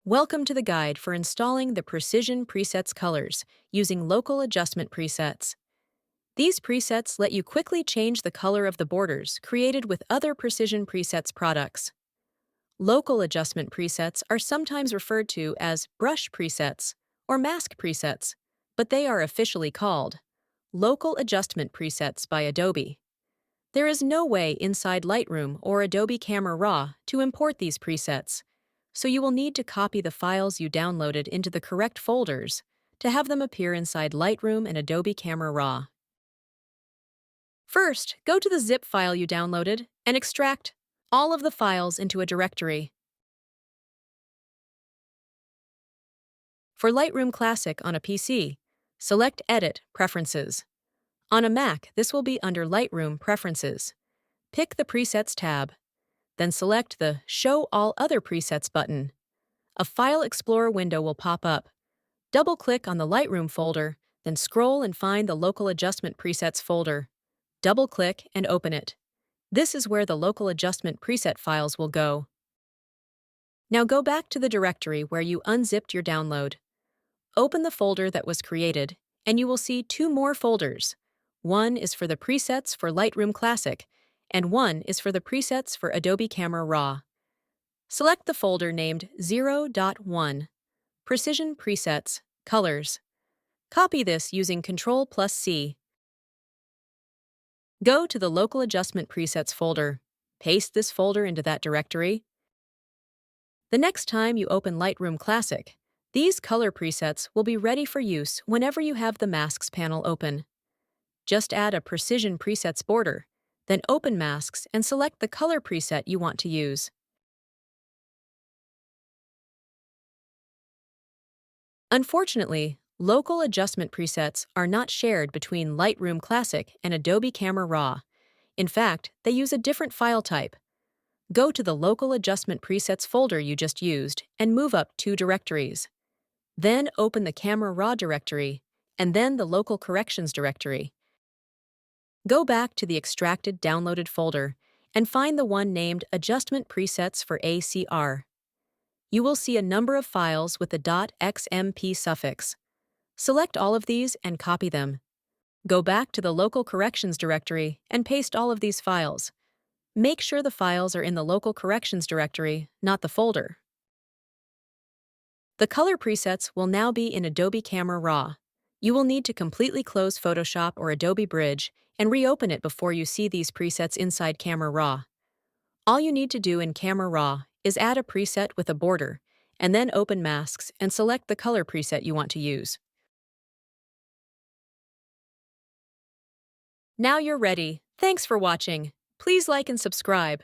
Welcome to the guide for installing the Precision Presets colors using Local Adjustment Presets. These presets let you quickly change the color of the borders created with other Precision Presets products. Local Adjustment Presets are sometimes referred to as brush presets or mask presets, but they are officially called Local Adjustment Presets by Adobe. There is no way inside Lightroom or Adobe CameraRaw to import these presets, so you will need to copy the files you downloaded into the correct folders to have them appear inside Lightroom and Adobe CameraRaw. First, go to the zip file you downloaded and extract all of the files into a directory. For Lightroom Classic on a PC, select Edit Preferences. On a Mac, this will be under Lightroom Preferences. Pick the Presets tab, then select the Show All Other Presets button. A File Explorer window will pop up. Double-click on the Lightroom folder, then scroll and find the Local Adjustment Presets folder. Double-click and open it. This is where the Local Adjustment Preset files will go. Now go back to the directory where you unzipped your download. Open the folder that was created, and you will see two more folders. One is for the presets for Lightroom Classic, and one is for the presets for Adobe CameraRaw. Select the folder named 0.1, Precision Presets, Colors. Copy this using Ctrl+C. Go to the Local Adjustment Presets folder. Paste this folder into that directory. The next time you open Lightroom Classic, these color presets will be ready for use whenever you have the Masks panel open. Just add a Precision Presets border, then open Masks and select the color preset you want to use. Unfortunately, local adjustment presets are not shared between Lightroom Classic and Adobe CameraRaw. In fact, they use a different file type. Go to the Local Adjustment Presets folder you just used and move up 2 directories. Then open the CameraRaw directory and then the LocalCorrections directory. Go back to the extracted downloaded folder and find the one named Adjustment Presets for ACR. You will see a number of files with the .xmp suffix. Select all of these and copy them. Go back to the LocalCorrections directory and paste all of these files. Make sure the files are in the LocalCorrections directory, not the folder. The color presets will now be in Adobe CameraRaw. You will need to completely close Photoshop or Adobe Bridge and reopen it before you see these presets inside CameraRaw. All you need to do in CameraRaw is add a preset with a border, and then open Masks and select the color preset you want to use. Now you're ready. Thanks for watching. Please like and subscribe.